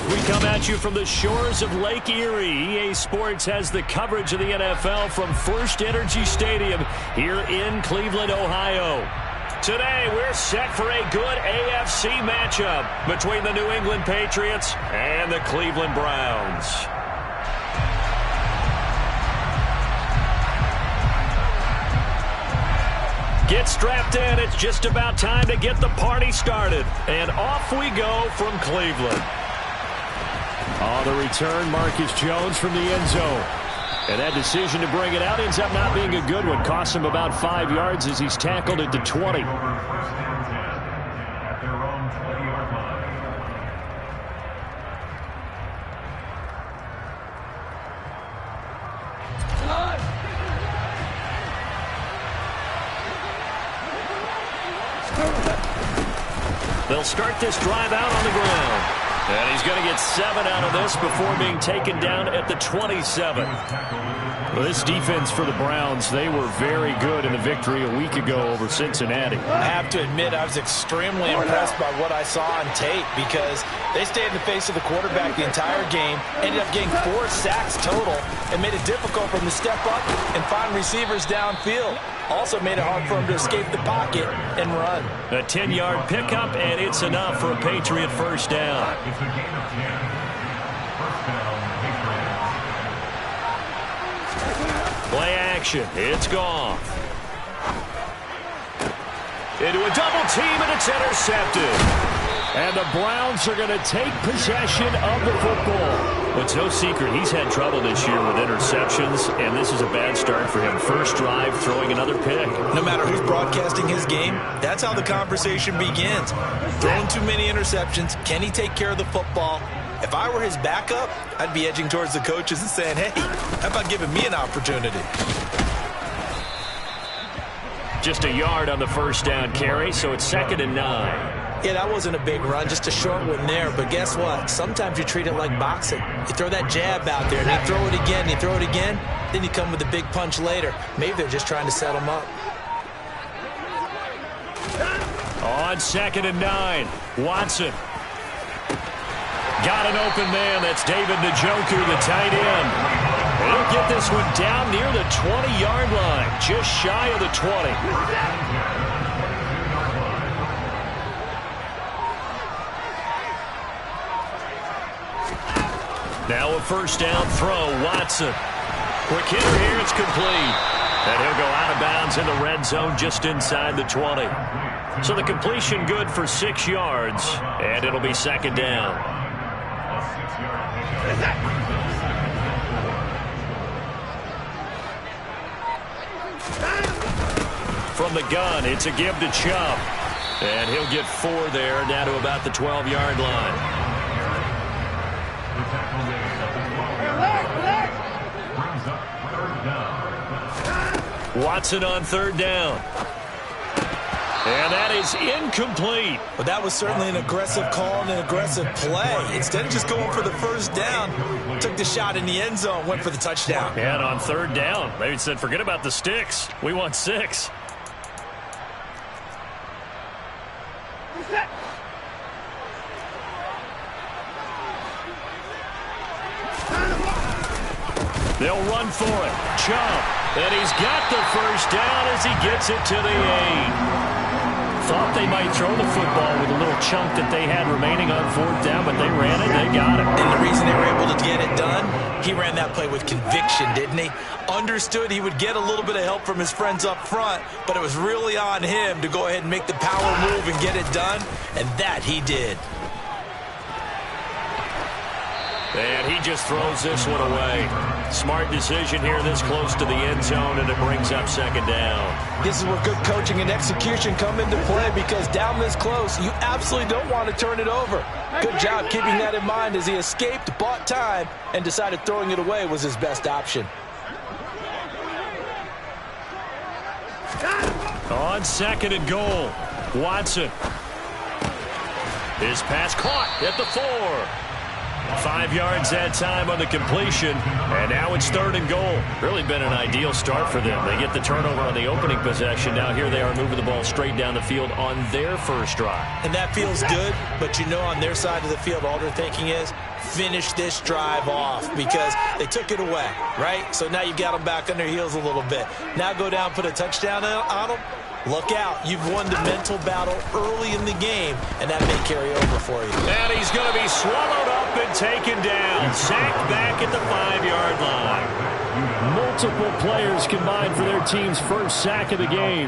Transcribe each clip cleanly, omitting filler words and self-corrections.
We come at you from the shores of Lake Erie. EA Sports has the coverage of the NFL from First Energy Stadium here in Cleveland, Ohio. Today, we're set for a good AFC matchup between the New England Patriots and the Cleveland Browns. Get strapped in. It's just about time to get the party started. And off we go from Cleveland. On the return, Marcus Jones from the end zone. And that decision to bring it out ends up not being a good one. Costs him about 5 yards as he's tackled at the 20. They'll start this drive out on the ground. And he's going to get 7 out of this before being taken down at the 27. Well, this defense for the Browns, they were very good in the victory a week ago over Cincinnati. I have to admit, I was extremely impressed by what I saw on tape because they stayed in the face of the quarterback the entire game, ended up getting 4 sacks total, and made it difficult for him to step up and find receivers downfield. Also made it hard for him to escape the pocket and run. A 10-yard pickup, and it's enough for a Patriot first down. Play action. It's gone. Into a double team, and it's intercepted. And the Browns are going to take possession of the football. But it's no secret he's had trouble this year with interceptions, and this is a bad start for him. First drive, throwing another pick. No matter who's broadcasting his game, that's how the conversation begins. Throwing too many interceptions, can he take care of the football? If I were his backup, I'd be edging towards the coaches and saying, hey, how about giving me an opportunity? Just a yard on the first down carry, so it's 2nd and 9. Yeah, that wasn't a big run, just a short one there. But guess what? Sometimes you treat it like boxing. You throw that jab out there, and you throw it again, you throw it again, then you come with a big punch later. Maybe they're just trying to set him up. On 2nd and 9, Watson. Got an open man. That's David Njoku, the tight end. He'll get this one down near the 20-yard line, just shy of the 20. Now a first down throw, Watson. Quick hitter here, it's complete. And he'll go out of bounds in the red zone just inside the 20. So the completion good for 6 yards, and it'll be 2nd down. From the gun, it's a give to Chubb. And he'll get 4 there, down to about the 12-yard line. Watson on 3rd down. And that is incomplete. But that was certainly an aggressive call and an aggressive play. Instead of just going for the first down, took the shot in the end zone, went for the touchdown. And on 3rd down, they said, forget about the sticks. We want 6. They'll run for it. Chubb. And he's got the first down as he gets it to the 8. Thought they might throw the football with a little chunk that they had remaining on 4th down, but they ran it, they got it. And the reason they were able to get it done, he ran that play with conviction, didn't he? Understood he would get a little bit of help from his friends up front, but it was really on him to go ahead and make the power move and get it done, and that he did. And he just throws this one away. Smart decision here this close to the end zone, and it brings up 2nd down. This is where good coaching and execution come into play, because down this close, you absolutely don't want to turn it over. Good job keeping that in mind as he escaped, bought time, and decided throwing it away was his best option. On 2nd and goal, Watson. His pass caught at the 4. 5 yards that time on the completion, and now it's 3rd and goal. Really been an ideal start for them. They get the turnover on the opening possession. Now here they are moving the ball straight down the field on their first drive. And that feels good, but you know on their side of the field, all they're thinking is, finish this drive off because they took it away, right? So now you've got them back on their heels a little bit. Now go down, put a touchdown on them. Look out. You've won the mental battle early in the game, and that may carry over for you. And he's going to be swallowed up and taken down. Sacked back at the 5-yard line. Multiple players combined for their team's first sack of the game.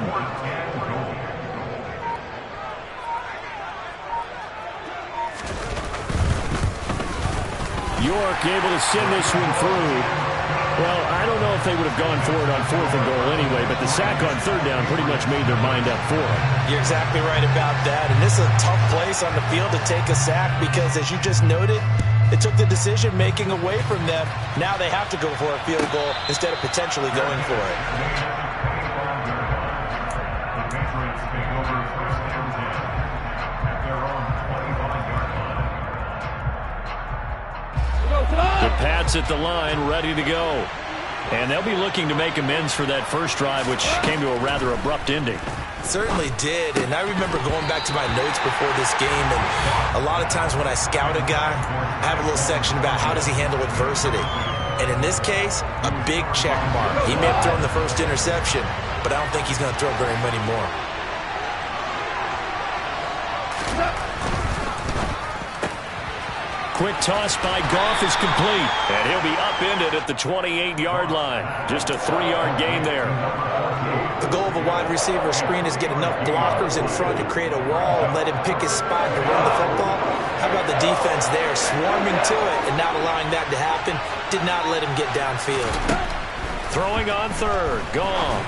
York able to send this one through. Well, I don't know if they would have gone for it on 4th and goal anyway, but the sack on 3rd down pretty much made their mind up for it. You're exactly right about that, and this is a tough place on the field to take a sack because, as you just noted, it took the decision-making away from them. Now they have to go for a field goal instead of potentially going for it. The Pats at the line, ready to go. And they'll be looking to make amends for that first drive, which came to a rather abrupt ending. Certainly did, and I remember going back to my notes before this game, and a lot of times when I scout a guy, I have a little section about how does he handle adversity. And in this case, a big check mark. He may have thrown the first interception, but I don't think he's going to throw very many more. Quick toss by Goff is complete, and he'll be upended at the 28-yard line. Just a 3-yard gain there. The goal of a wide receiver screen is get enough blockers in front to create a wall and let him pick his spot to run the football. How about the defense there, swarming to it and not allowing that to happen? Did not let him get downfield. Throwing on 3rd, Goff.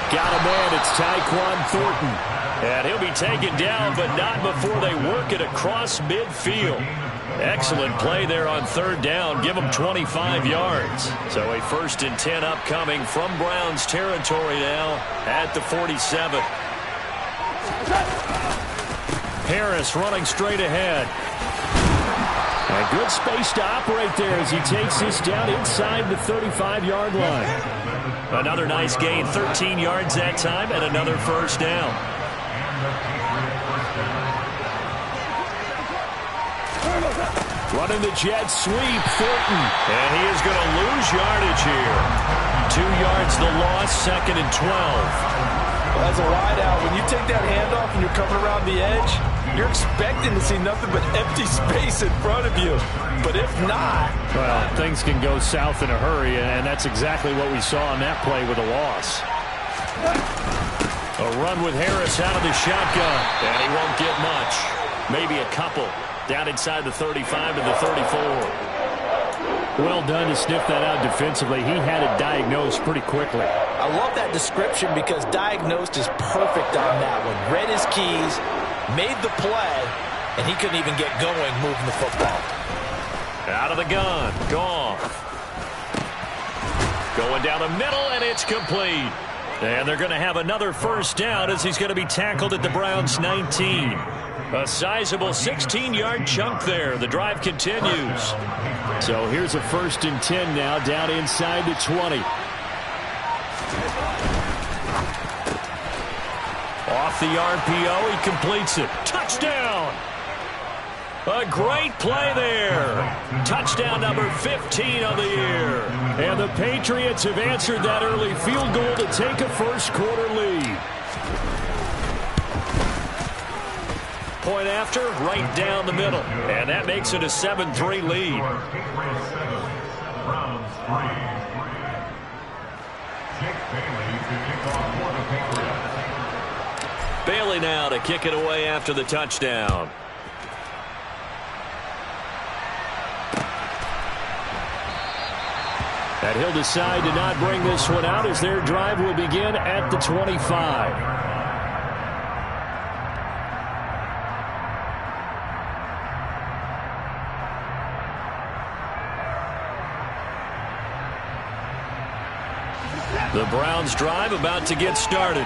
Got a man, it's Tyquan Thornton. And he'll be taken down, but not before they work it across midfield. Excellent play there on 3rd down. Give them 25 yards. So a 1st and 10 upcoming from Browns territory now at the 47. Harris running straight ahead. A good space to operate there as he takes this down inside the 35-yard line. Another nice gain, 13 yards that time, and another 1st down. Running the jet sweep, Thornton. And he is going to lose yardage here. 2 yards the loss, 2nd and 12. Well, as a wideout, when you take that handoff and you're coming around the edge, you're expecting to see nothing but empty space in front of you. But if not... Well, things can go south in a hurry, and that's exactly what we saw on that play with a loss. A run with Harris out of the shotgun, and he won't get much. Maybe a couple. Down inside the 35 to the 34. Well done to sniff that out defensively. He had it diagnosed pretty quickly. I love that description because diagnosed is perfect on that one. Read his keys, made the play, and he couldn't even get going moving the football. Out of the gun, Goff. Going down the middle, and it's complete. And they're going to have another 1st down as he's going to be tackled at the Browns' 19. A sizable 16-yard chunk there. The drive continues. So here's a 1st and 10 now down inside the 20. Off the RPO, he completes it. Touchdown! A great play there. Touchdown number 15 of the year. And the Patriots have answered that early field goal to take a first-quarter lead. Point after, right down the middle. And that makes it a 7-3 lead. Bailey now to kick it away after the touchdown. And he'll decide to not bring this one out as their drive will begin at the 25. The Browns drive about to get started.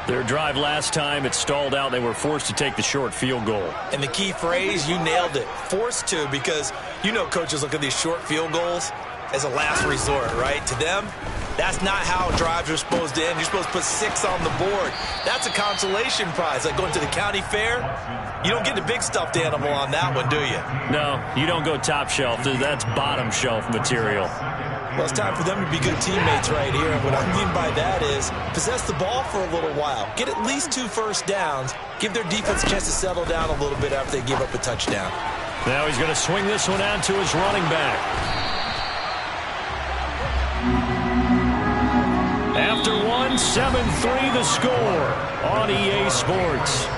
Their drive last time, it stalled out. They were forced to take the short field goal. And the key phrase, you nailed it, forced to, because you know coaches look at these short field goals as a last resort, right? To them, that's not how drives are supposed to end. You're supposed to put 6 on the board. That's a consolation prize. Like going to the county fair, you don't get the big stuffed animal on that one, do you? No, you don't go top shelf. That's bottom shelf material. Well, it's time for them to be good teammates right here. And what I mean by that is possess the ball for a little while. Get at least 2 first downs. Give their defense a chance to settle down a little bit after they give up a touchdown. Now he's going to swing this one out to his running back. After 1, 7-3 the score on EA Sports.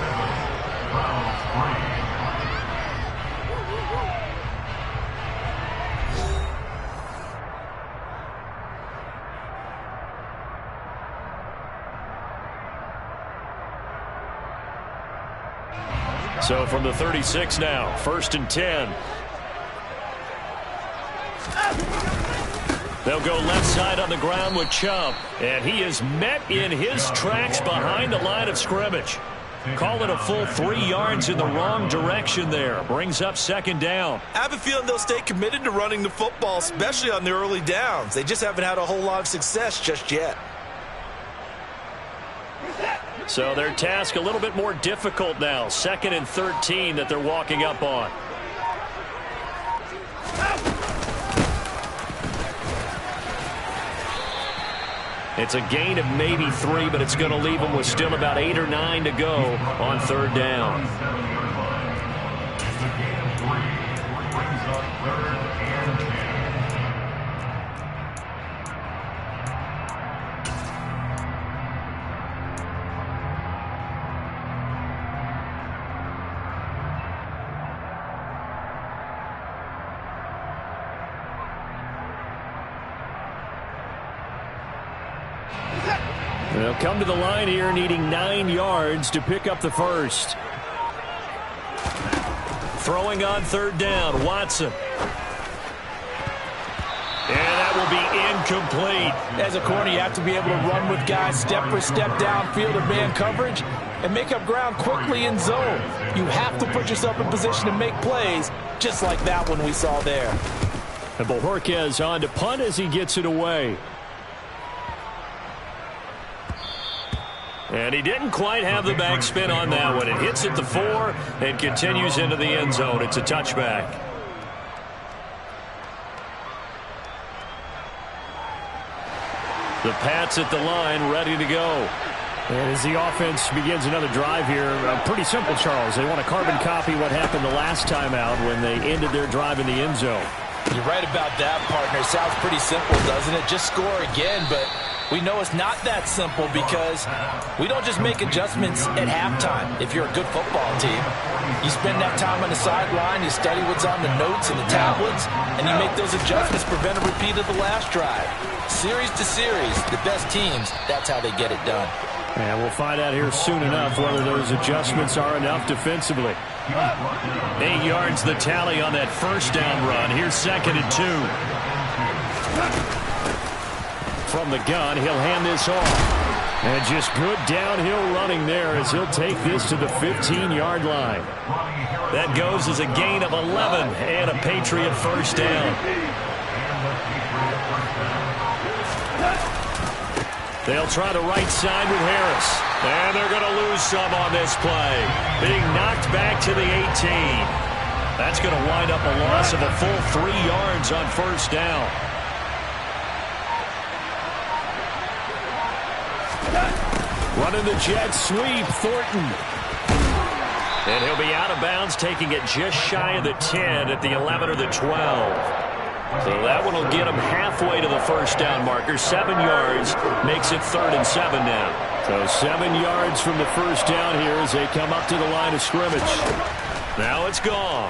So from the 36 now, 1st and 10. They'll go left side on the ground with Chubb. And he is met in his tracks behind the line of scrimmage. Call it a full 3 yards in the wrong direction there. Brings up 2nd down. I have a feeling they'll stay committed to running the football, especially on the early downs. They just haven't had a whole lot of success just yet. So their task a little bit more difficult now. 2nd and 13 that they're walking up on. It's a gain of maybe 3, but it's going to leave them with still about 8 or 9 to go on 3rd down. They'll come to the line here needing 9 yards to pick up the first. Throwing on 3rd down, Watson. And that will be incomplete. As a corner, you have to be able to run with guys step for step downfield of man coverage and make up ground quickly in zone. You have to put yourself in position to make plays, just like that one we saw there. And Bojorquez on to punt as he gets it away. And he didn't quite have the backspin on that one. It hits at the 4 and continues into the end zone. It's a touchback. The Pats at the line, ready to go. And as the offense begins another drive here, pretty simple, Charles. They want to carbon copy what happened the last time out when they ended their drive in the end zone. You're right about that, partner. Sounds pretty simple, doesn't it? Just score again, but we know it's not that simple because we don't just make adjustments at halftime. If you're a good football team, you spend that time on the sideline, you study what's on the notes and the tablets, and you make those adjustments, prevent a repeat of the last drive. Series to series, the best teams, that's how they get it done. And we'll find out here soon enough whether those adjustments are enough defensively. 8 yards the tally on that first down run. Here's 2nd and 2. From the gun, he'll hand this off. And just good downhill running there as he'll take this to the 15-yard line. That goes as a gain of 11 and a Patriot first down. They'll try the right side with Harris. And they're going to lose some on this play. Being knocked back to the 18. That's going to wind up a loss of a full 3 yards on first down. Running the jet sweep, Thornton. And he'll be out of bounds, taking it just shy of the 10 at the 11 or the 12. So that one will get him halfway to the first down marker. 7 yards makes it 3rd and 7 now. So 7 yards from the first down here as they come up to the line of scrimmage. Now it's gone.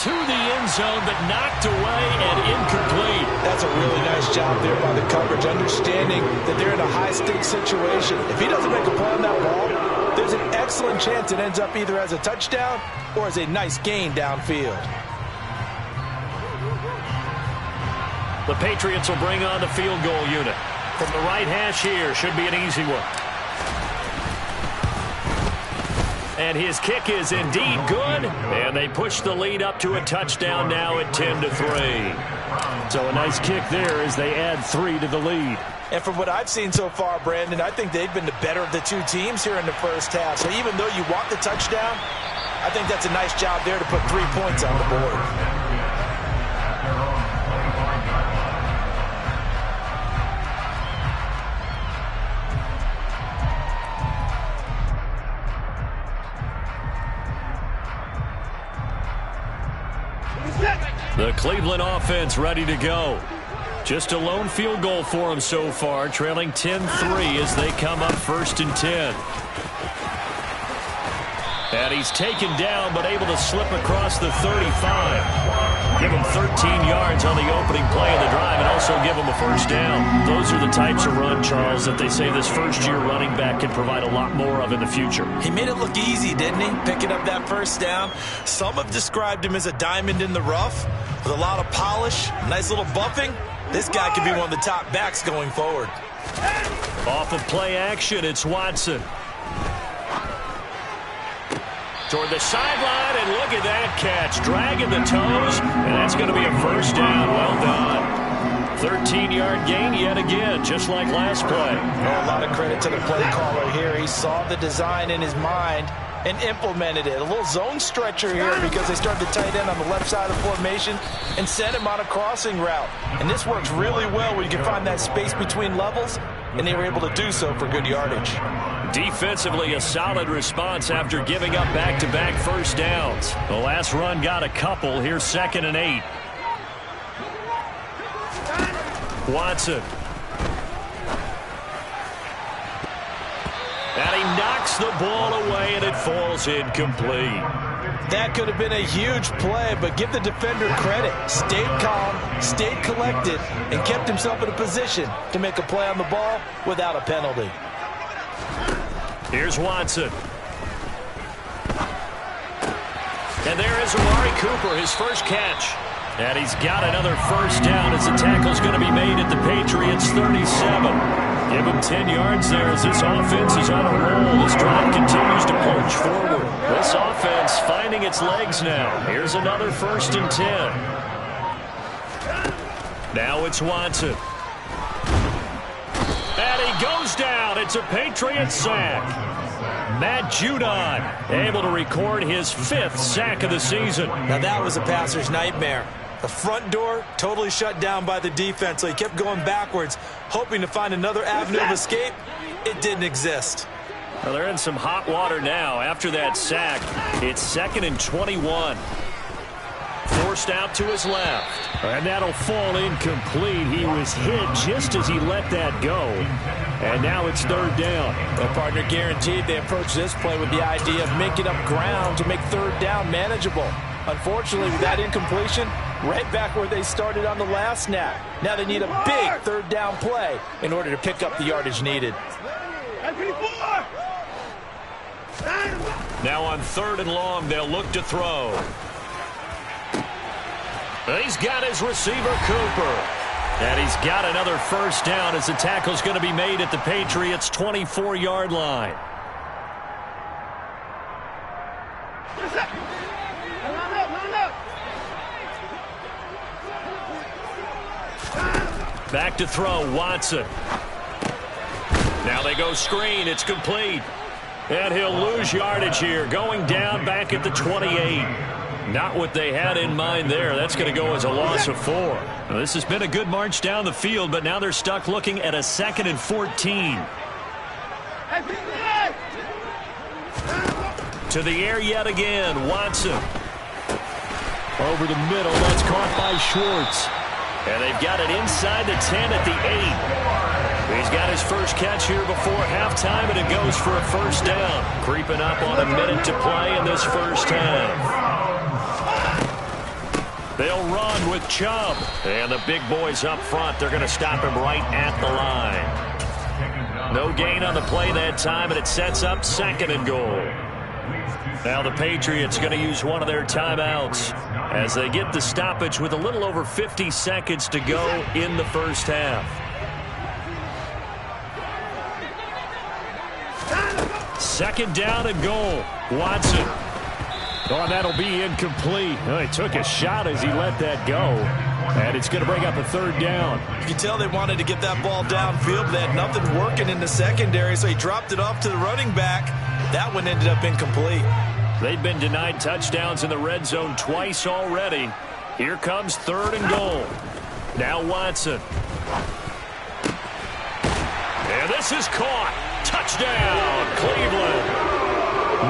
To the end zone, but knocked away and incomplete. That's a really nice job there by the coverage, understanding that they're in a high-stakes situation. If he doesn't make a play on that ball, there's an excellent chance it ends up either as a touchdown or as a nice gain downfield. The Patriots will bring on the field goal unit. From the right hash here, should be an easy one. And his kick is indeed good, and they push the lead up to a touchdown now at 10-3. So a nice kick there as they add 3 to the lead. And from what I've seen so far, Brandon, I think they've been the better of the two teams here in the first half. So even though you want the touchdown, I think that's a nice job there to put 3 points on the board. The Cleveland offense ready to go. Just a lone field goal for them so far, trailing 10-3 as they come up 1st and 10. And he's taken down but able to slip across the 35. Give him 13 yards on the opening play of the drive and also give him a first down. Those are the types of run, Charles, that they say this first-year running back can provide a lot more of in the future. He made it look easy, didn't he? Picking up that first down. Some have described him as a diamond in the rough with a lot of polish, nice little bumping. This guy could be one of the top backs going forward. Off of play action, it's Watson. Toward the sideline, and look at that catch. Dragging the toes, and that's going to be a first down. Well done. 13-yard gain yet again, just like last play. A lot of credit to the play caller here. He saw the design in his mind and implemented it. A little zone stretcher here because they started the tight end on the left side of the formation and sent him on a crossing route. And this works really well when you can find that space between levels, and they were able to do so for good yardage. Defensively, a solid response after giving up back-to-back first downs. The last run got a couple. Here's 2nd and 8. Watson. And he knocks the ball away, and it falls incomplete. That could have been a huge play, but give the defender credit. Stayed calm, stayed collected, and kept himself in a position to make a play on the ball without a penalty. Here's Watson. And there is Amari Cooper, his first catch. And he's got another first down as the tackle's going to be made at the Patriots' 37. Give him 10 yards there as this offense is on a roll. This drive continues to push forward. This offense finding its legs now. Here's another 1st and 10. Now it's Watson. And he goes down. It's a Patriots sack. Matt Judon able to record his 5th sack of the season. Now that was a passer's nightmare. The front door totally shut down by the defense, so he kept going backwards, hoping to find another avenue of escape. It didn't exist. Well, they're in some hot water now. After that sack, it's 2nd and 21. Forced out to his left. And that'll fall incomplete. He was hit just as he let that go. And now it's 3rd down. The partner guaranteed they approach this play with the idea of making up ground to make 3rd down manageable. Unfortunately, with that incompletion, right back where they started on the last snap. Now they need a big 3rd down play in order to pick up the yardage needed. Now on 3rd and long, they'll look to throw. He's got his receiver, Cooper. And he's got another first down as the tackle's going to be made at the Patriots' 24-yard line. Back to throw, Watson. Now they go screen. It's complete. And he'll lose yardage here, going down back at the 28. Not what they had in mind there. That's going to go as a loss of 4. Now, this has been a good march down the field, but now they're stuck looking at a 2nd and 14. To the air yet again, Watson. Over the middle, that's caught by Schwartz. And they've got it inside the 10 at the 8. He's got his first catch here before halftime, and it goes for a first down. Creeping up on a minute to play in this first half. They'll run with Chubb. And the big boys up front, they're going to stop him right at the line. No gain on the play that time, and it sets up 2nd and goal. Now the Patriots going to use one of their timeouts as they get the stoppage with a little over 50 seconds to go in the first half. Second down and goal. Watson. Oh, that'll be incomplete. Oh, he took a shot as he let that go. And it's going to bring up a third down. You can tell they wanted to get that ball downfield, but they had nothing working in the secondary, so he dropped it off to the running back. That one ended up incomplete. They've been denied touchdowns in the red zone twice already. Here comes third and goal. Now Watson. And this is caught. Touchdown, Cleveland.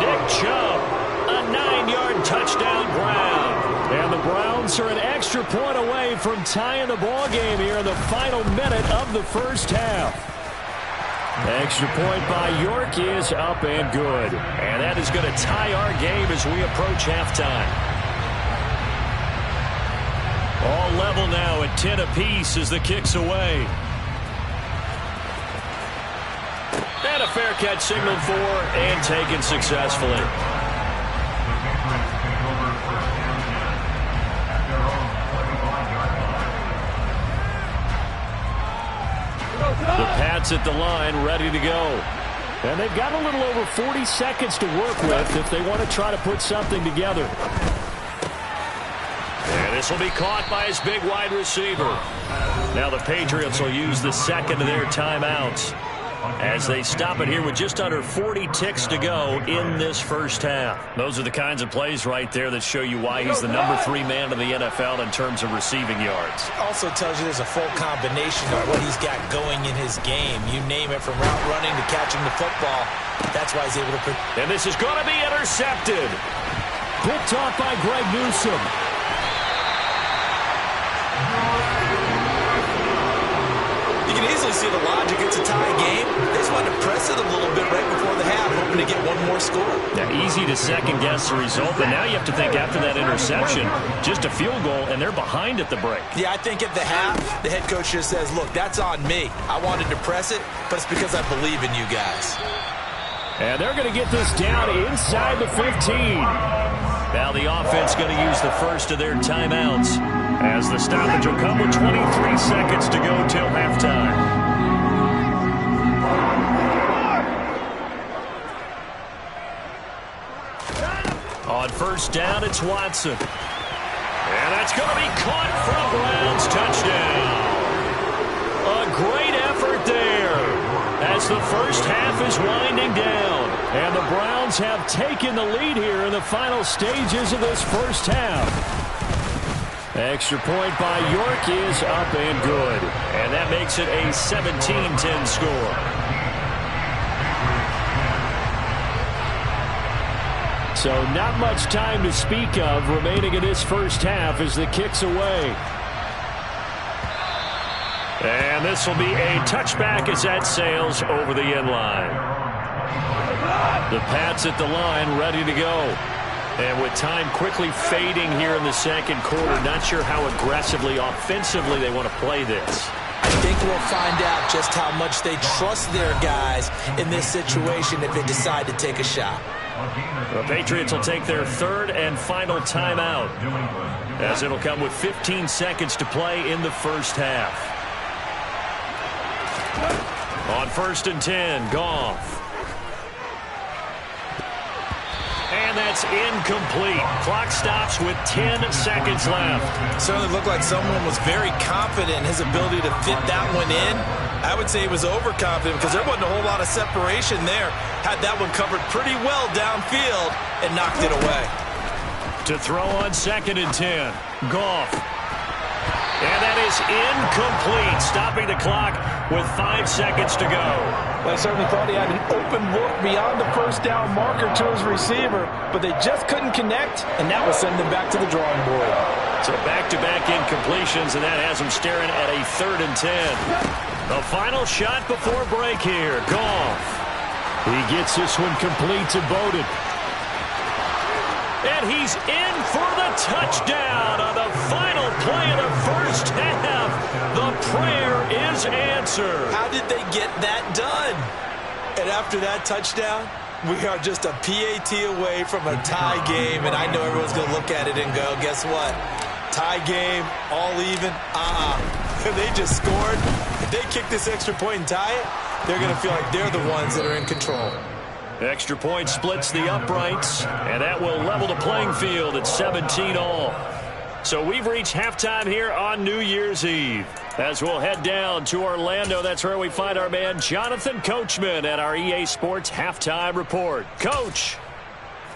Nick Chubb, a 9-yard touchdown grab. And the Browns are an extra point away from tying the ball game here in the final minute of the first half. Extra point by York is up and good. And that is going to tie our game as we approach halftime. All level now at 10 apiece as the kick's away. And a fair catch signaled for and taken successfully. The Pats at the line ready to go. And they've got a little over 40 seconds to work with if they want to try to put something together. And this will be caught by his big wide receiver. Now the Patriots will use the second of their timeouts as they stop it here with just under 40 ticks to go in this first half. Those are the kinds of plays right there that show you why he's the number 3 man in the NFL in terms of receiving yards. Also tells you there's a full combination of what he's got going in his game. You name it, from route running to catching the football. That's why he's able to... And this is going to be intercepted. Picked off by Greg Newsome. You can easily see the logic. It's a tie game. They just wanted to press it a little bit right before the half, hoping to get one more score. Now, easy to second-guess the result, but now you have to think after that interception, just a field goal, and they're behind at the break. Yeah, I think at the half, the head coach just says, look, that's on me. I wanted to press it, but it's because I believe in you guys. And they're going to get this down inside the 15. Now the offense going to use the first of their timeouts as the stoppage will come with 23 seconds to go till halftime. On first down, it's Watson. And that's going to be caught for a Browns touchdown. A great effort there as the first half is winding down. And the Browns have taken the lead here in the final stages of this first half. Extra point by York is up and good. And that makes it a 17-10 score. So not much time to speak of remaining in this first half as the kick's away. And this will be a touchback as that sails over the end line. The Pats at the line ready to go. And with time quickly fading here in the second quarter, not sure how aggressively, offensively they want to play this. I think we'll find out just how much they trust their guys in this situation if they decide to take a shot. The Patriots will take their third and final timeout as it'll come with 15 seconds to play in the first half. On first and 10, Goff. And that's incomplete. Clock stops with 10 seconds left. Certainly looked like someone was very confident in his ability to fit that one in. I would say he was overconfident because there wasn't a whole lot of separation there. Had that one covered pretty well downfield and knocked it away. To throw on second and 10, Goff. And that is incomplete, stopping the clock with 5 seconds to go. Well, I certainly thought he had an open look beyond the first down marker to his receiver, but they just couldn't connect, and that will send them back to the drawing board. So back-to-back incompletions, and that has them staring at a third and 10. The final shot before break here, Goff. He gets this one complete to Bowden. And he's in for the touchdown on the final play of the first half. The prayer is answered. How did they get that done? And after that touchdown, We are just a PAT away from a tie game, and I know everyone's going to look at it and go, guess what? Tie game, all even, They just scored. If they kick this extra point and tie it, they're going to feel like they're the ones that are in control. Extra point splits the uprights, and that will level the playing field at 17 all. So we've reached halftime here on New Year's Eve. As we'll head down to Orlando, that's where we find our man Jonathan Coachman at our EA Sports Halftime Report. Coach,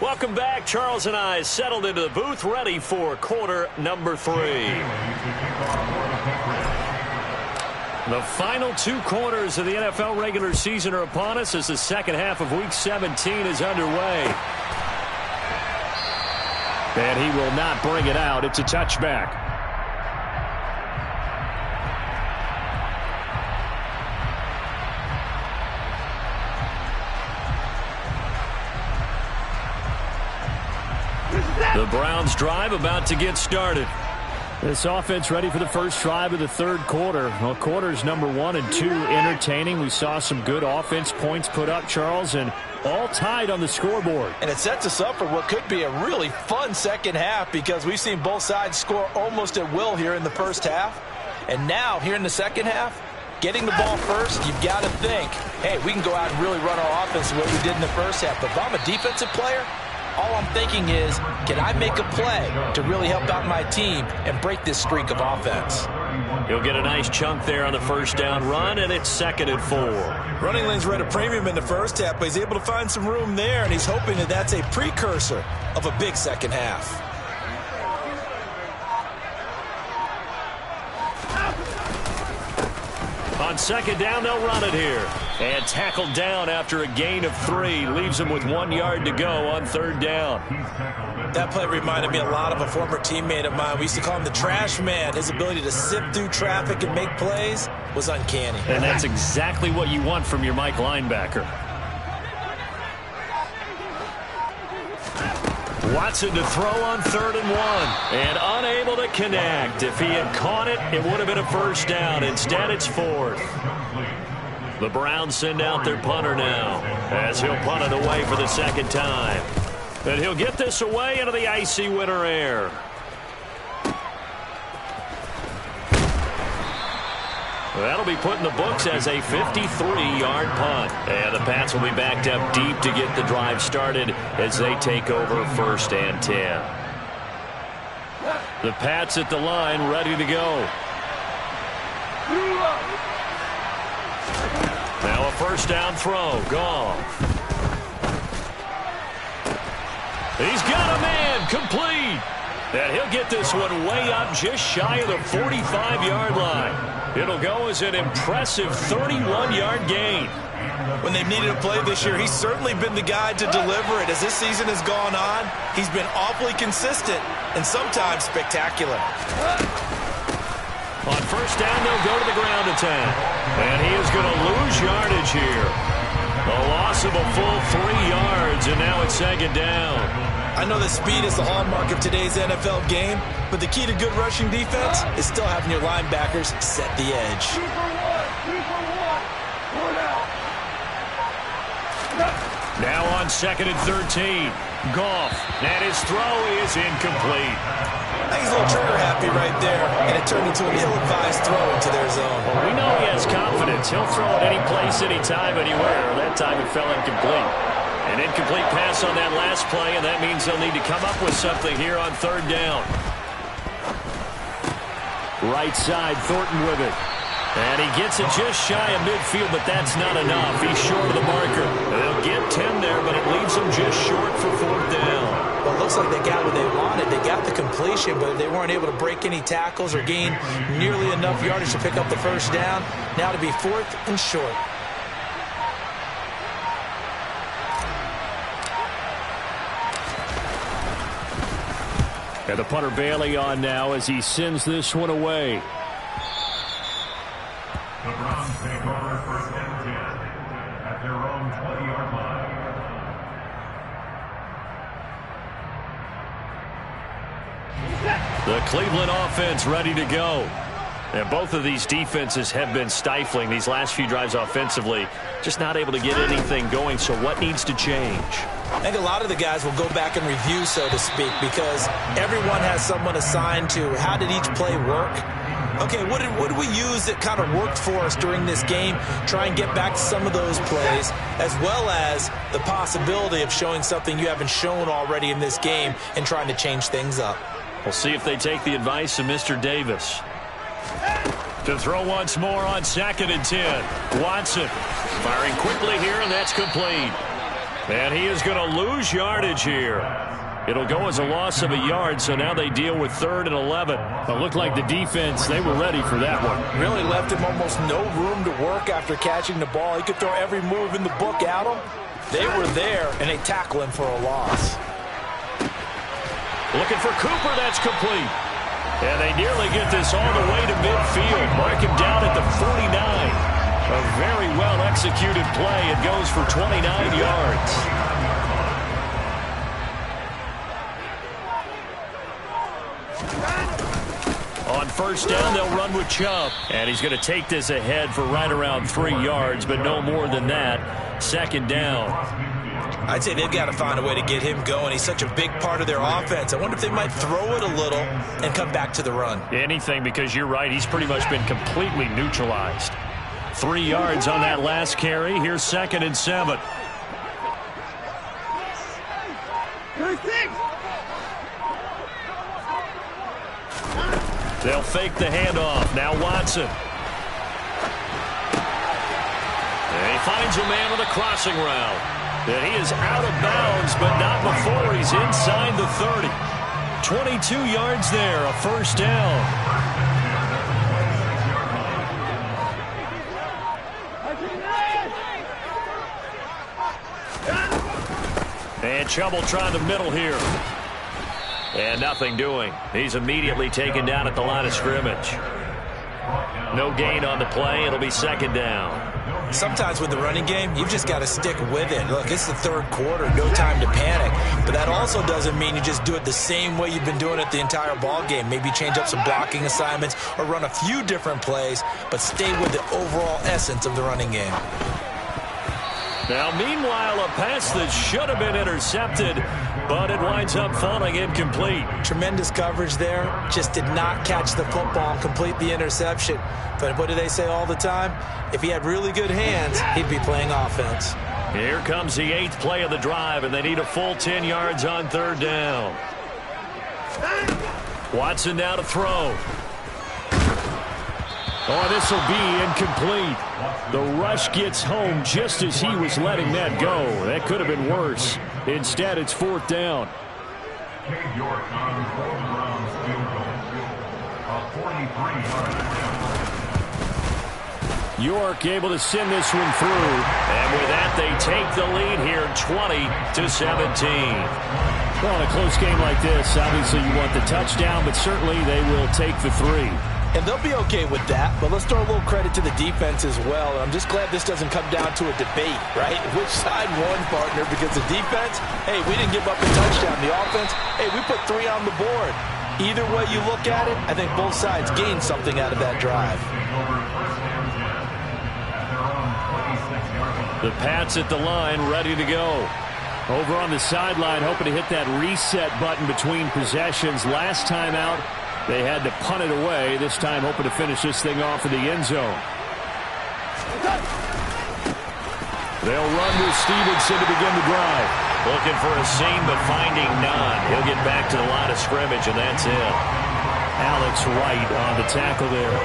welcome back. Charles and I settled into the booth, ready for quarter number 3. The final 2 quarters of the NFL regular season are upon us as the second half of Week 17 is underway. And he will not bring it out. It's a touchback. The Browns drive about to get started. This offense ready for the first drive of the third quarter. Well, quarters number 1 and 2 entertaining. We saw some good offense points put up, Charles, and all tied on the scoreboard. And it sets us up for what could be a really fun second half because we've seen both sides score almost at will here in the first half. And now, here in the second half, getting the ball first, you've got to think, hey, we can go out and really run our offense the way we did in the first half. But if I'm a defensive player, all I'm thinking is, can I make a play to really help out my team and break this streak of offense? He'll get a nice chunk there on the first down run, and it's 2nd and 4. Running lanes were at a premium in the first half, but he's able to find some room there, and he's hoping that that's a precursor of a big second half. On second down, they'll run it here. And tackled down after a gain of 3. Leaves him with 1 yard to go on third down. That play reminded me a lot of a former teammate of mine. We used to call him the trash man. His ability to sift through traffic and make plays was uncanny. And that's exactly what you want from your Mike linebacker. Watson to throw on 3rd and 1. And unable to connect. If he had caught it, it would have been a first down. Instead, it's 4th. The Browns send out their punter now as he'll punt it away for the second time. And he'll get this away into the icy winter air. That'll be put in the books as a 53-yard punt. And the Pats will be backed up deep to get the drive started as they take over 1st and 10. The Pats at the line ready to go. Now a first down throw. Goff. He's got a man. Complete. And he'll get this one way up just shy of the 45-yard line. It'll go as an impressive 31-yard gain. When they've needed a play this year, he's certainly been the guy to deliver it. As this season has gone on, he's been awfully consistent and sometimes spectacular. On first down, they'll go to the ground attack. And he is going to lose yardage here. A loss of a full 3 yards, and now it's 2nd down. I know that speed is the hallmark of today's NFL game, but the key to good rushing defense is still having your linebackers set the edge. Now on 2nd and 13. Goff, and his throw is incomplete. I think he's a little trigger happy right there, and it turned into an ill-advised throw into their zone. Well, we know he has confidence. He'll throw it any place, anytime, anywhere. That time it fell incomplete. An incomplete pass on that last play, and that means they'll need to come up with something here on 3rd down. Right side, Thornton with it. And he gets it just shy of midfield, but that's not enough. He's short of the marker. They'll get 10 there, but it leaves them just short for 4th down. Well, it looks like they got what they wanted. They got the completion, but they weren't able to break any tackles or gain nearly enough yardage to pick up the first down. Now to be 4th and short. And the punter Bailey on now as he sends this one away. The Browns take over 1st and 10 at their own 20-yard line. The Cleveland offense ready to go. And both of these defenses have been stifling these last few drives offensively. Just not able to get anything going, so what needs to change? I think a lot of the guys will go back and review, so to speak, because everyone has someone assigned to how did each play work. Okay, what did we use that kind of worked for us during this game? Try and get back to some of those plays, as well as the possibility of showing something you haven't shown already in this game and trying to change things up. We'll see if they take the advice of Mr. Davis. To throw once more on 2nd and 10. Watson firing quickly here, and that's complete. And he is going to lose yardage here. It'll go as a loss of a yard, so now they deal with 3rd and 11. It looked like the defense, they were ready for that one. Really left him almost no room to work after catching the ball. He could throw every move in the book at him. They were there, and they tackle him for a loss. Looking for Cooper, that's complete. And they nearly get this all the way to midfield. Mark him down at the 49. A very well-executed play. It goes for 29 yards. On 1st down, they'll run with Chubb. And he's going to take this ahead for right around 3 yards, but no more than that. 2nd down. I'd say they've got to find a way to get him going. He's such a big part of their offense. I wonder if they might throw it a little and come back to the run. Anything, because you're right. He's pretty much been completely neutralized. 3 yards on that last carry. Here's 2nd and 7. They'll fake the handoff. Now Watson. And he finds a man on the crossing route. And he is out of bounds, but not before he's inside the 30. 22 yards there, a 1st down. And Chubb will try the middle here. And nothing doing. He's immediately taken down at the line of scrimmage. No gain on the play. It'll be 2nd down. Sometimes with the running game, you've just got to stick with it. Look, it's the 3rd quarter, no time to panic. But that also doesn't mean you just do it the same way you've been doing it the entire ball game. Maybe change up some blocking assignments or run a few different plays, but stay with the overall essence of the running game. Now, meanwhile, a pass that should have been intercepted, but it winds up falling incomplete. Tremendous coverage there. Just did not catch the football and complete the interception. But what do they say all the time? If he had really good hands, he'd be playing offense. Here comes the 8th play of the drive, and they need a full 10 yards on 3rd down. Watson now to throw. Oh, this will be incomplete. The rush gets home just as he was letting that go. That could have been worse. Instead, it's 4th down. York on 4th round field goal. A 43-yard. York able to send this one through. And with that, they take the lead here, 20-17. Well, in a close game like this, obviously you want the touchdown, but certainly they will take the 3. And they'll be okay with that, but let's throw a little credit to the defense as well. And I'm just glad this doesn't come down to a debate, right? Which side won, partner? Because the defense, hey, we didn't give up a touchdown. The offense, hey, we put 3 on the board. Either way you look at it, I think both sides gained something out of that drive. The Pats at the line, ready to go. Over on the sideline, hoping to hit that reset button between possessions. Last time out, they had to punt it away. This time hoping to finish this thing off in the end zone. They'll run with Stevenson to begin the drive. Looking for a seam, but finding none. He'll get back to the line of scrimmage, and that's it. Alex Wright on the tackle there.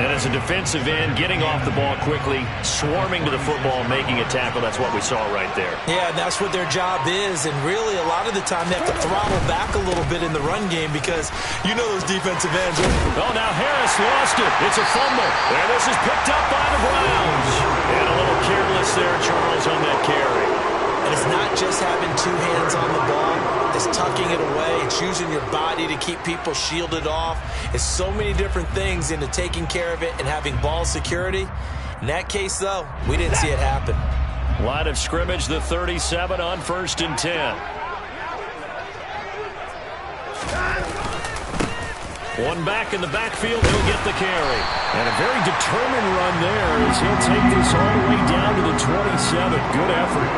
And as a defensive end, getting off the ball quickly, swarming to the football, making a tackle, that's what we saw right there. Yeah, and that's what their job is. And really, a lot of the time, they have to throttle back a little bit in the run game because you know those defensive ends. Oh, now Harris lost it. It's a fumble. And this is picked up by the Browns. And a little careless there, Charles, on that carry. And it's not just having 2 hands on the ball. It's tucking it away. It's using your body to keep people shielded off. It's so many different things into taking care of it and having ball security. In that case, though, we didn't see it happen. Line of scrimmage, the 37 on 1st and 10. One back in the backfield, he'll get the carry. And a very determined run there as he'll take this all the way down to the 27. Good effort.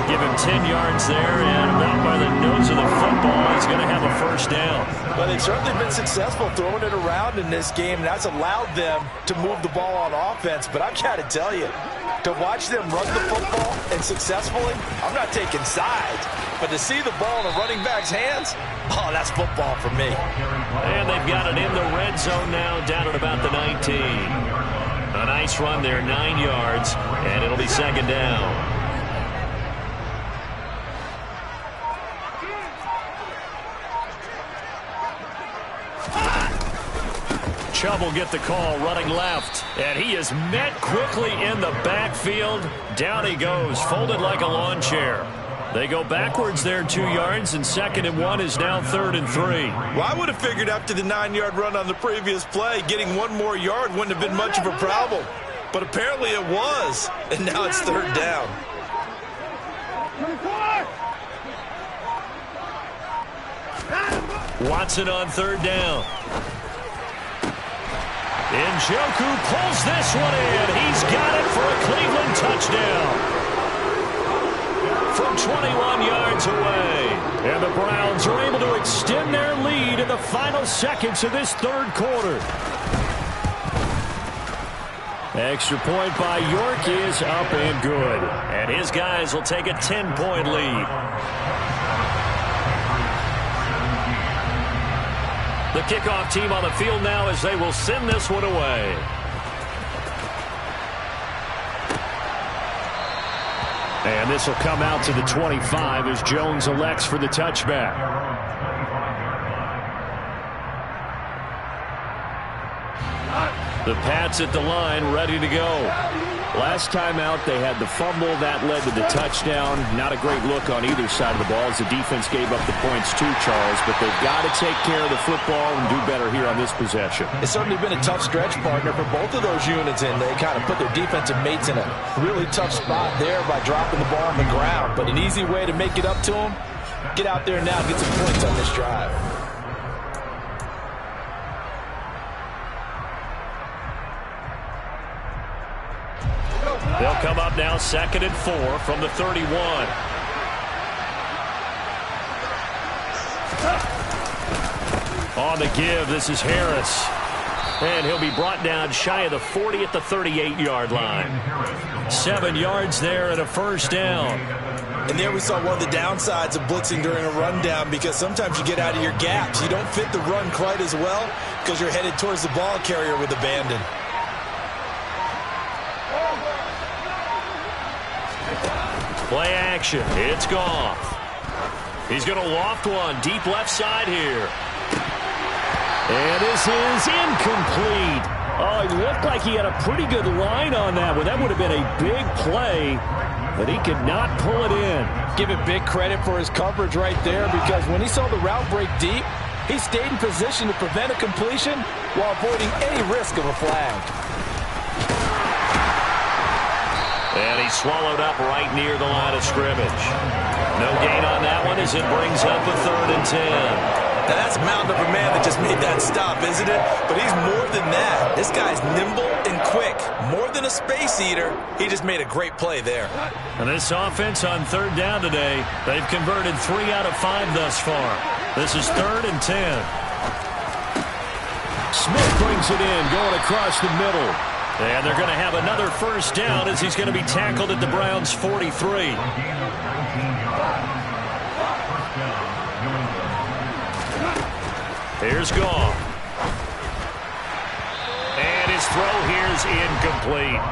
Give him 10 yards there, and about by the nose of the football, he's going to have a first down. Well, they've certainly been successful throwing it around in this game, and that's allowed them to move the ball on offense. But I've got to tell you, to watch them run the football and successfully, I'm not taking sides, but to see the ball in a running back's hands, oh, that's football for me. And they've got it in the red zone now, down at about the 19. A nice run there, 9 yards, and it'll be second down. Chubb will get the call, running left. And he is met quickly in the backfield. Down he goes, folded like a lawn chair. They go backwards there 2 yards, and 2nd and 1 is now 3rd and 3. Well, I would have figured after the 9-yard run on the previous play, getting 1 more yard wouldn't have been much of a problem. But apparently it was, and now it's 3rd down. Watson on 3rd down. Njoku pulls this one in. He's got it for a Cleveland touchdown. From 21 yards away. And the Browns are able to extend their lead in the final seconds of this 3rd quarter. Extra point by York is up and good. And his guys will take a 10-point lead. The kickoff team on the field now as they will send this one away. And this will come out to the 25 as Jones elects for the touchback. The Pats at the line, ready to go. Last time out, they had the fumble. That led to the touchdown. Not a great look on either side of the ball as the defense gave up the points too, Charles. But they've got to take care of the football and do better here on this possession. It's certainly been a tough stretch, partner, for both of those units, and they kind of put their defensive mates in a really tough spot there by dropping the ball on the ground. But an easy way to make it up to them, get out there now and get some points on this drive. They'll come up now 2nd and 4 from the 31. On the give, this is Harris. And he'll be brought down shy of the 40 at the 38-yard line. 7 yards there and a first down. And there we saw one of the downsides of blitzing during a rundown, because sometimes you get out of your gaps. You don't fit the run quite as well because you're headed towards the ball carrier with abandon. Play action. It's Goff. He's going to loft one deep left side here. And this is incomplete. Oh, it looked like he had a pretty good line on that one. That would have been a big play, but he could not pull it in. Give him big credit for his coverage right there, because when he saw the route break deep, he stayed in position to prevent a completion while avoiding any risk of a flag. And he swallowed up right near the line of scrimmage. No gain on that one as it brings up a 3rd and 10. Now that's a mountain of a man that just made that stop, isn't it? But he's more than that. This guy's nimble and quick. More than a space eater. He just made a great play there. And this offense on 3rd down today, they've converted 3 out of 5 thus far. This is 3rd and 10. Smith brings it in, going across the middle. And they're going to have another first down as he's going to be tackled at the Browns' 43. Here's Goff. And his throw here is incomplete.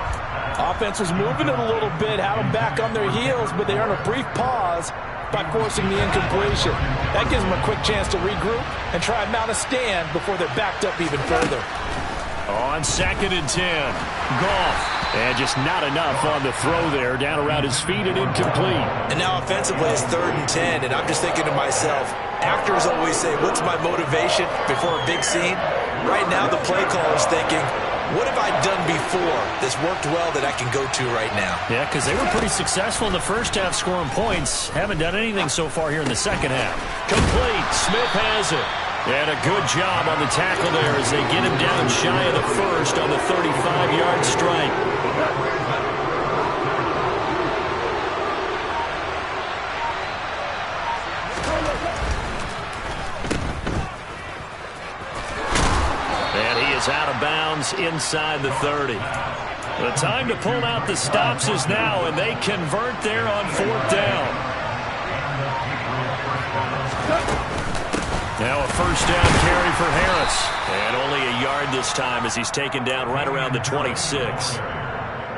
Offense was moving it a little bit, had them back on their heels, but they earned a brief pause by forcing the incompletion. That gives them a quick chance to regroup and try and mount a stand before they're backed up even further. On 2nd and 10, Goff. And just not enough on the throw there, down around his feet and incomplete. And now offensively it's 3rd and 10, and I'm just thinking to myself, actors always say, what's my motivation before a big scene? Right now the play caller's thinking, what have I done before that's worked well that I can go to right now? Yeah, because they were pretty successful in the first half scoring points. Haven't done anything so far here in the second half. Complete. Smith has it. And a good job on the tackle there as they get him down shy of the first on the 35-yard strike. And he is out of bounds inside the 30. The time to pull out the stops is now, and they convert there on 4th down. Now a first down carry for Harris. And only a yard this time as he's taken down right around the 26.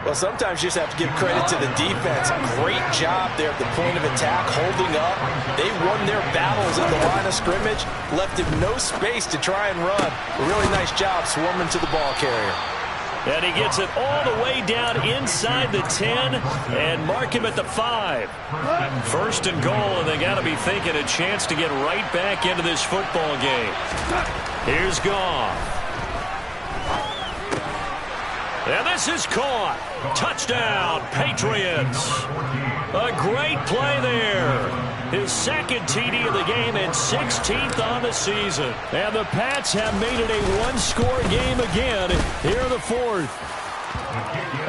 Well, sometimes you just have to give credit to the defense. Great job there at the point of attack, holding up. They won their battles in the line of scrimmage, left him no space to try and run. A really nice job swarming to the ball carrier. And he gets it all the way down inside the 10 and mark him at the 5. First and goal, and they got to be thinking a chance to get right back into this football game. Here's Goff. And this is caught. Touchdown, Patriots. A great play there. His second TD of the game and 16th on the season. And the Pats have made it a one-score game again here in the 4th.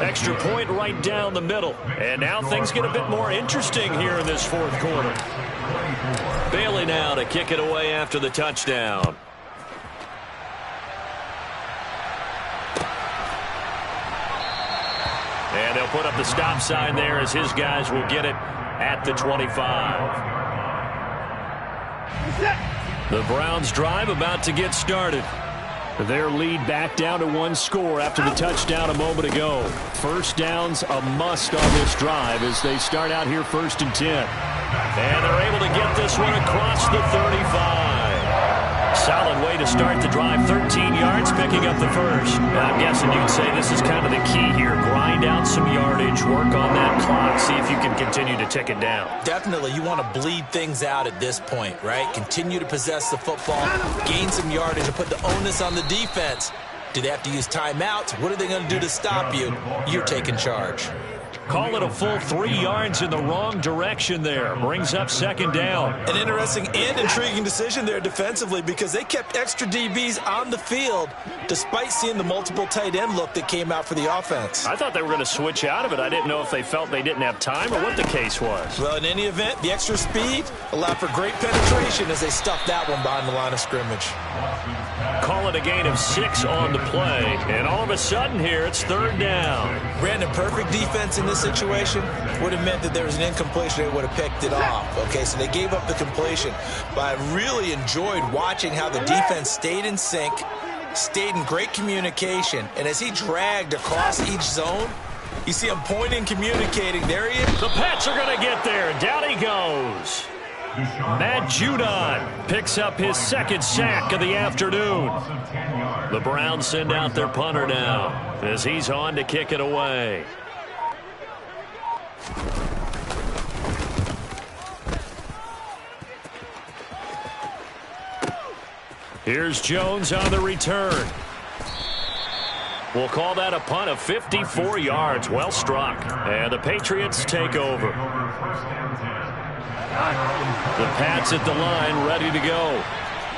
Extra point right down the middle. And now things get a bit more interesting here in this 4th quarter. Bailey now to kick it away after the touchdown. And they'll put up the stop sign there as his guys will get it at the 25. The Browns drive about to get started. Their lead back down to 1 score after the touchdown a moment ago. First down's a must on this drive as they start out here 1st and 10. And they're able to get this one across the 35. Solid way to start the drive. 13 yards, picking up the first. I'm guessing you'd say this is kind of the key here. Grind out some yardage, work on that clock, see if you can continue to tick it down. Definitely, you want to bleed things out at this point, right? Continue to possess the football, gain some yardage, and put the onus on the defense. Do they have to use timeouts? What are they going to do to stop you? You're taking charge. Call it a full 3 yards in the wrong direction there. Brings up 2nd down. An interesting and intriguing decision there defensively because they kept extra DBs on the field despite seeing the multiple tight end look that came out for the offense. I thought they were going to switch out of it. I didn't know if they felt they didn't have time or what the case was. Well, in any event, the extra speed allowed for great penetration as they stuffed that one behind the line of scrimmage. Call it a gain of 6 on the play. And all of a sudden here, it's 3rd down. Brandon, perfect defense in this situation would have meant that there was an incompletion. They would have picked it off. Okay, so they gave up the completion. But I really enjoyed watching how the defense stayed in sync, stayed in great communication. And as he dragged across each zone, you see him pointing, communicating. There he is. The Pats are going to get there. Down he goes. Matt Judon picks up his 2nd sack of the afternoon. The Browns send out their punter now as he's on to kick it away. Here's Jones on the return. We'll call that a punt of 54 yards. Well struck. And the Patriots take over. The Pats at the line, ready to go.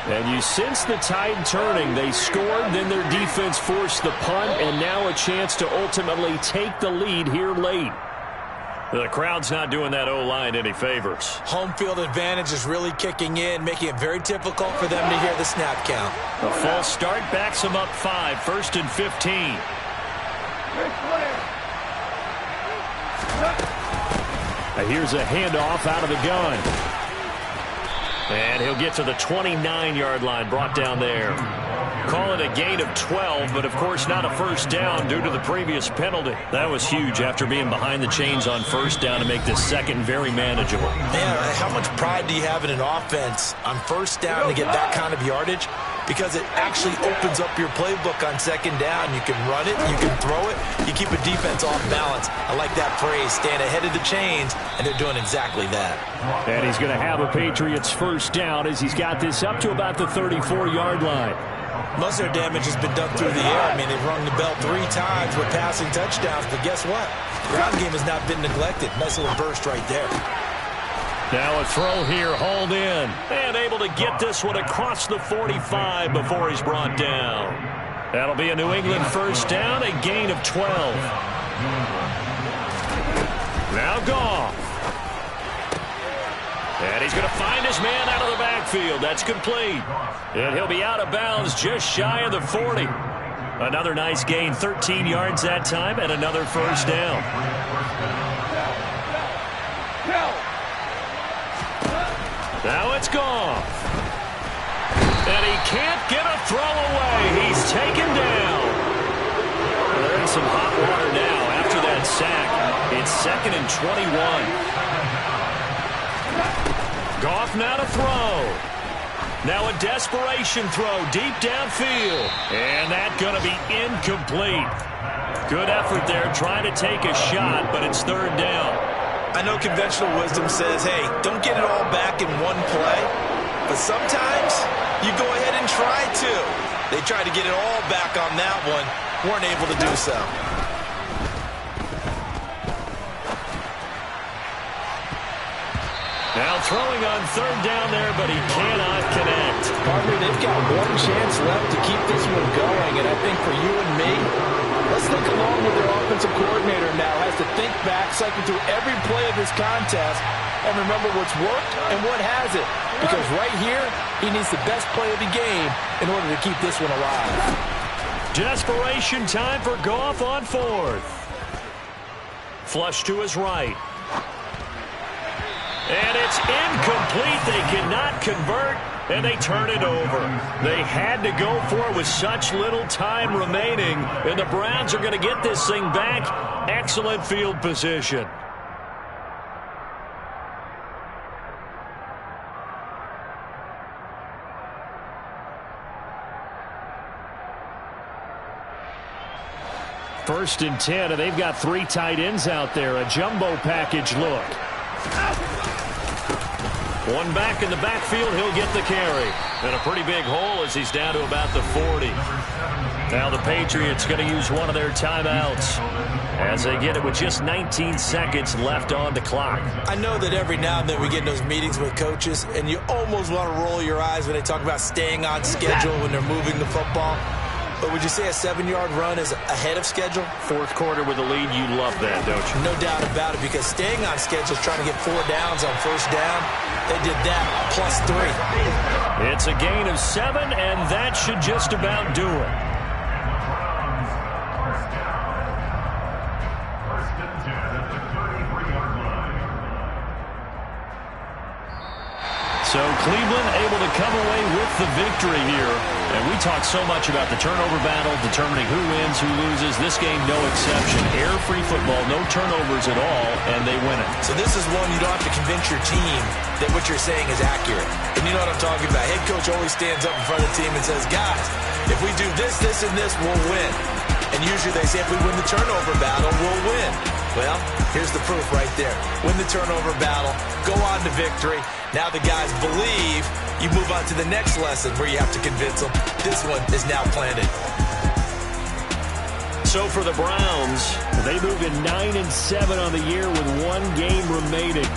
And you sense the tide turning. They scored, then their defense forced the punt, and now a chance to ultimately take the lead here late. The crowd's not doing that O-line any favors. Home field advantage is really kicking in, making it very difficult for them to hear the snap count. A false start backs them up 5, 1st and 15. Here's a handoff out of the gun. And he'll get to the 29-yard line, brought down there. Call it a gain of 12, but of course not a first down due to the previous penalty. That was huge after being behind the chains on first down to make this second very manageable. Man, how much pride do you have in an offense on first down to get that kind of yardage? Because it actually opens up your playbook on 2nd down. You can run it, you can throw it, you keep a defense off balance. I like that phrase, stand ahead of the chains, and they're doing exactly that. And he's going to have a Patriots first down as he's got this up to about the 34-yard line. Most of their damage has been done through the air. I mean, they've rung the bell 3 times with passing touchdowns, but guess what? Ground game has not been neglected. Nice little burst right there. Now a throw here, hauled in, and able to get this one across the 45 before he's brought down. That'll be a New England first down, a gain of 12. Now Goff. And he's going to find his man out of the backfield. That's complete. And he'll be out of bounds just shy of the 40. Another nice gain, 13 yards that time, and another first down. Now it's Goff. And he can't get a throw away. He's taken down. They're in some hot water now after that sack. It's 2nd and 21. Goff now to throw. Now a desperation throw deep downfield. And that's going to be incomplete. Good effort there trying to take a shot, but it's 3rd down. I know conventional wisdom says, hey, don't get it all back in one play. But sometimes you go ahead and try to. They tried to get it all back on that one. Weren't able to do so. Now throwing on 3rd down there, but he cannot connect. Partner, they've got one chance left to keep this one going. And I think for you and me, let's think along with their offensive coordinator now. Has to think back, cycle through every play of this contest, and remember what's worked and what hasn't. Because right here, he needs the best play of the game in order to keep this one alive. Desperation time for Goff on 4th. Flush to his right. And it's incomplete. They cannot convert, and they turn it over. They had to go for it with such little time remaining, and the Browns are going to get this thing back. Excellent field position. First and 10, and they've got 3 tight ends out there. A jumbo package look. One back in the backfield, he'll get the carry. And a pretty big hole as he's down to about the 40. Now the Patriots going to use one of their timeouts as they get it with just 19 seconds left on the clock. I know that every now and then we get in those meetings with coaches, and you almost want to roll your eyes when they talk about staying on schedule when they're moving the football. But would you say a 7-yard run is ahead of schedule? 4th quarter with a lead, you love that, don't you? No doubt about it, because staying on schedule is trying to get 4 downs on first down. They did that plus 3. It's a gain of 7, and that should just about do it. So Cleveland able to come away with the victory here. And we talked so much about the turnover battle, determining who wins, who loses. This game, no exception. Air-free football, no turnovers at all, and they win it. So this is one you don't have to convince your team that what you're saying is accurate. And you know what I'm talking about. Head coach always stands up in front of the team and says, guys, if we do this, this, and this, we'll win. And usually they say if we win the turnover battle, we'll win. Well, here's the proof right there. Win the turnover battle, go on to victory. Now the guys believe. You move on to the next lesson where you have to convince them. This one is now planted. So for the Browns, they move to 9-7 on the year with 1 game remaining.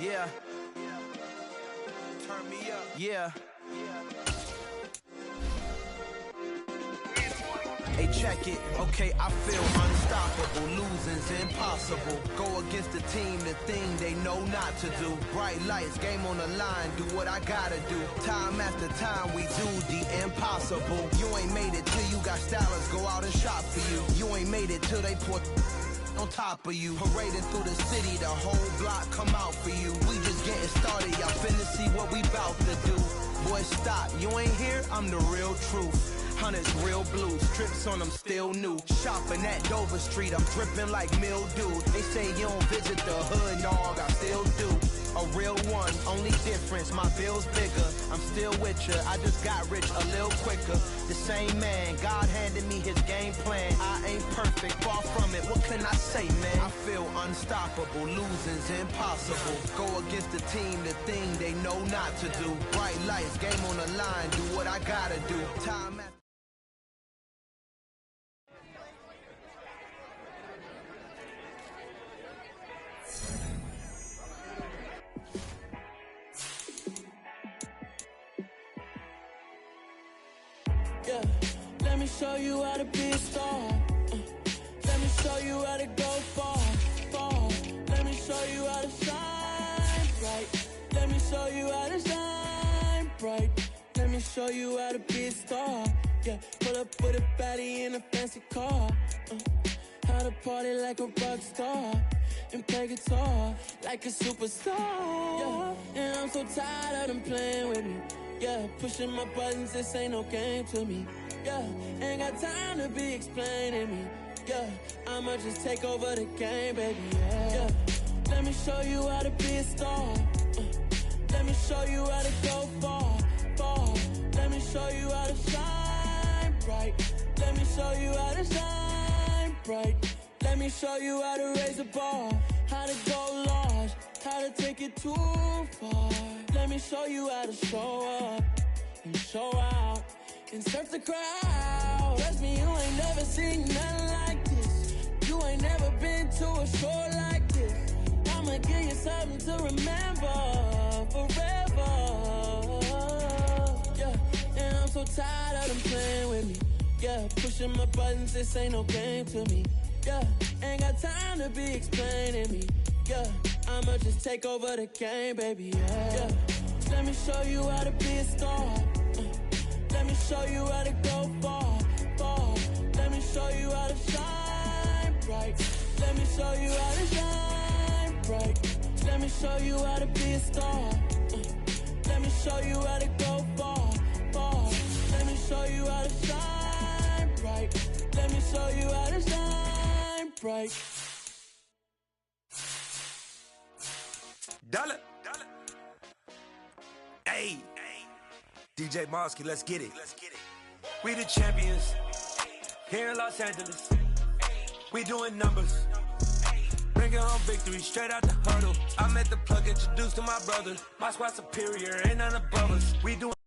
Yeah. Turn me up. Yeah. Hey, check it. Okay, I feel unstoppable. Losing's impossible. Go against the team, the thing they know not to do. Bright lights, game on the line. Do what I gotta do. Time after time, we do the impossible. You ain't made it till you got stylists go out and shop for you. You ain't made it till they put on top of you. Parading through the city, the whole block come out for you. We just getting started, y'all finna see what we bout to do. Boy, stop, you ain't here, I'm the real truth. Hunters, real blue, strips on them still new. Shopping at Dover Street, I'm dripping like mildew. They say you don't visit the hood, dog, I still do. A real one, only difference, my bill's bigger. I'm still with ya, I just got rich a little quicker. The same man, God handed me his game plan. I ain't perfect, far from it, what can I say, man? I feel unstoppable, losing's impossible. Go against the team, the thing they know not to do. Bright lights, game on the line, do what I gotta do. Time after yeah, let me show you how to be a star. Let me show you how to go far, far. Let me show you how to shine bright. Let me show you how to shine bright. Let me show you how to be a star. Yeah, pull up with a baddie in a fancy car. How to party like a rock star and play guitar like a superstar. Yeah, and I'm so tired of them playing with me. Yeah, pushing my buttons, this ain't no game to me. Yeah, ain't got time to be explaining me. Yeah, I'ma just take over the game, baby. Yeah, let me show you how to be a star. Let me show you how to go far, far. Let me show you how to shine bright. Let me show you how to shine bright. Let me show you how to raise the bar, how to go large, how to take it too far. Let me show you how to show up and show out and surf the crowd. Trust me, you ain't never seen nothing like this. You ain't never been to a show like this. I'ma give you something to remember forever. Yeah, and I'm so tired of them playing with me. Yeah, pushing my buttons, this ain't no game to me. Yeah, ain't got time to be explaining me. Yeah, I'ma just take over the game, baby. Yeah, let me show you how to be a star. Let me show you how to go far, far. Let me show you how to shine bright. Let me show you how to shine bright. Let me show you how to be a star. Let me show you how to go far, far. Let me show you how to shine bright. Let me show you how to shine bright. Dollar. Hey. DJ Mosky, let's get it. We the champions here in Los Angeles. We doing numbers. Bringing home victory straight out the huddle. I met the plug, introduced to my brother. My squad superior, ain't none above us. We doing